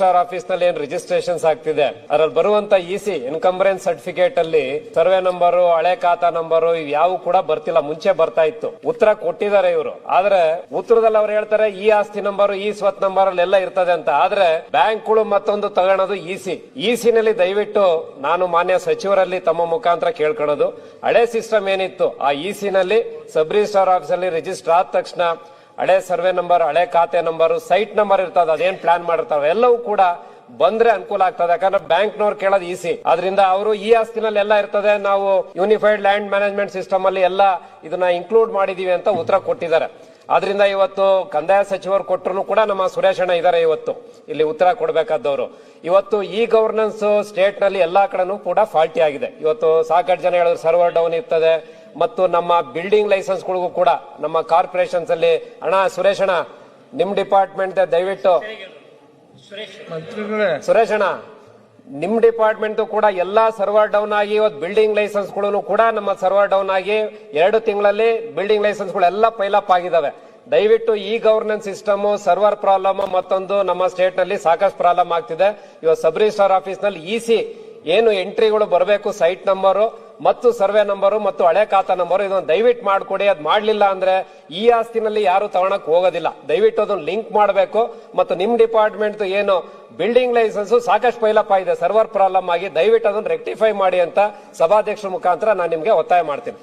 Registrar office ನಲ್ಲಿ ಏನ್ registrations ಆಗ್ತಿದೆ ಅದರಲ್ಲಿ ಬರುವಂತ ಇಸಿ ಇನ್ಕಂಬರೆನ್ಸ್ ಸರ್ಟಿಫಿಕೇಟ್ ಅಲ್ಲಿ ಸರ್ವೆ ನಂಬರ್, ಹಳೆ ಖಾತಾ ನಂಬರ್ ಇವ್ಯಾವು ಕೂಡ ಬರ್ತಿಲ್ಲ. ಮುಂಚೆ ಬರ್ತಾ ಇತ್ತು. ಉತ್ತರ ಕೊಟ್ಟಿದ್ದಾರೆ ಇವರು. ಆದ್ರೆ ಉತ್ತರದಲ್ಲಿ ಅವ್ರು ಹೇಳ್ತಾರೆ ಈ ಆಸ್ತಿ ನಂಬರ್, ಈ ಸ್ವತ್ ನಂಬರ್ ಅಲ್ಲೆಲ್ಲ ಇರ್ತದೆ ಅಂತ. ಆದ್ರೆ ಬ್ಯಾಂಕ್ಗಳು ಮತ್ತೊಂದು ತಗೊಳೋದು ಇಸಿ ನಲ್ಲಿ ದಯವಿಟ್ಟು ನಾನು ಮಾನ್ಯ ಸಚಿವರಲ್ಲಿ ತಮ್ಮ ಮುಖಾಂತರ ಕೇಳ್ಕೊಳ್ಳೋದು, ಹಳೆ ಸಿಸ್ಟಮ್ ಏನಿತ್ತು ಆ ಇಸಿ ನಲ್ಲಿ ಸಬ್ ರಿಜಿಸ್ಟ್ರಾರ್ ಆಫೀಸ್ ಅಲ್ಲಿ ರಿಜಿಸ್ಟರ್ ಆದ ತಕ್ಷಣ ಹಳೆ ಸರ್ವೆ ನಂಬರ್, ಹಳೆ ಖಾತೆ ನಂಬರ್, ಸೈಟ್ ನಂಬರ್ ಇರ್ತದೆ, ಅದೇನ್ ಪ್ಲಾನ್ ಮಾಡಿರ್ತಾವೆ ಎಲ್ಲವೂ ಕೂಡ ಬಂದ್ರೆ ಅನುಕೂಲ ಆಗ್ತದೆ. ಯಾಕಂದ್ರೆ ಬ್ಯಾಂಕ್ನವ್ರು ಕೇಳೋದು ಇಸಿ. ಅದರಿಂದ ಅವರು ಈ ಆಸ್ತಿನಲ್ಲಿ ಎಲ್ಲ ಇರ್ತದೆ, ನಾವು ಯೂನಿಫೈಡ್ ಲ್ಯಾಂಡ್ ಮ್ಯಾನೇಜ್ಮೆಂಟ್ ಸಿಸ್ಟಮ್ ಅಲ್ಲಿ ಎಲ್ಲ ಇದನ್ನ ಇನ್ಕ್ಲೂಡ್ ಮಾಡಿದೀವಿ ಅಂತ ಉತ್ತರ ಕೊಟ್ಟಿದ್ದಾರೆ. ಆದ್ರಿಂದ ಇವತ್ತು ಕಂದಾಯ ಸಚಿವರು ಕೊಟ್ಟರು ಕೂಡ ನಮ್ಮ ಸುರೇಶ್ ಅಣ್ಣ ಇದ್ದಾರೆ ಇವತ್ತು ಇಲ್ಲಿ ಉತ್ತರ ಕೊಡಬೇಕಾದವರು. ಇವತ್ತು ಈ ಗವರ್ನೆನ್ಸ್ ಸ್ಟೇಟ್ ನಲ್ಲಿ ಎಲ್ಲಾ ಕಡೆನೂ ಕೂಡ ಫಾಲ್ಟಿ ಆಗಿದೆ. ಇವತ್ತು ಸಾಕಷ್ಟು ಜನ ಹೇಳಿದ್ರು ಸರ್ವರ್ ಡೌನ್ ಇರ್ತದೆ. ಮತ್ತು ನಮ್ಮ ಬಿಲ್ಡಿಂಗ್ ಲೈಸೆನ್ಸ್ ಗಳಿಗೂ ಕೂಡ ನಮ್ಮ ಕಾರ್ಪೊರೇಷನ್ಸ್ ಅಲ್ಲಿ ಅಣ್ಣ ಸುರೇಶ್ ಅಣ್ಣ ನಿಮ್ ಡಿಪಾರ್ಟ್ಮೆಂಟ್ ದಯವಿಟ್ಟು ಸುರೇಶ್ ಅಣ್ಣ ನಿಮ್ ಡಿಪಾರ್ಟ್ಮೆಂಟ್ ಕೂಡ ಎಲ್ಲಾ ಸರ್ವರ್ ಡೌನ್ ಆಗಿ ಇವತ್ತು ಬಿಲ್ಡಿಂಗ್ ಲೈಸೆನ್ಸ್ ಗಳು ಕೂಡ ನಮ್ಮ ಸರ್ವರ್ ಡೌನ್ ಆಗಿ 2 ತಿಂಗಳಲ್ಲಿ ಬಿಲ್ಡಿಂಗ್ ಲೈಸೆನ್ಸ್ ಗಳೆಲ್ಲ ಪೈಲಪ್ ಆಗಿದಾವೆ. ದಯವಿಟ್ಟು ಈ ಗವರ್ನೆನ್ಸ್ ಸಿಸ್ಟಮ್ ಸರ್ವರ್ ಪ್ರಾಬ್ಲಮ್ ಮತ್ತೊಂದು ನಮ್ಮ ಸ್ಟೇಟ್ ನಲ್ಲಿ ಸಾಕಷ್ಟು ಪ್ರಾಬ್ಲಮ್ ಆಗ್ತಿದೆ. ಇವತ್ತು ಸಬ್ ರಿಜಿಸ್ಟ್ರಾರ್ ಆಫೀಸ್ ನಲ್ಲಿ ಇಸಿ ಏನು ಎಂಟ್ರಿಗಳು ಬರಬೇಕು, ಸೈಟ್ ನಂಬರು ಮತ್ತು ಸರ್ವೆ ನಂಬರು ಮತ್ತು ಹಳೆ ಖಾತಾ ನಂಬರು, ಇದನ್ನು ದಯವಿಟ್ಟು ಮಾಡ್ಕೊಡಿ. ಅದ್ ಮಾಡ್ಲಿಲ್ಲ ಅಂದ್ರೆ ಈ ಆಸ್ತಿನಲ್ಲಿ ಯಾರು ತಗೊಳಕ್ ಹೋಗೋದಿಲ್ಲ. ದಯವಿಟ್ಟು ಅದನ್ನ ಲಿಂಕ್ ಮಾಡಬೇಕು. ಮತ್ತು ನಿಮ್ ಡಿಪಾರ್ಟ್ಮೆಂಟ್ ಏನು ಬಿಲ್ಡಿಂಗ್ ಲೈಸೆನ್ಸ್ ಸಾಕಷ್ಟು ಪೈಲಪ್ ಆಗಿದೆ ಸರ್ವರ್ ಪ್ರಾಬ್ಲಮ್ ಆಗಿ, ದಯವಿಟ್ಟು ಅದನ್ನ ರೆಕ್ಟಿಫೈ ಮಾಡಿ ಅಂತ ಸಭಾಧ್ಯಕ್ಷರ ಮುಖಾಂತರ ನಾನು ನಿಮ್ಗೆ ಒತ್ತಾಯ ಮಾಡ್ತೀನಿ.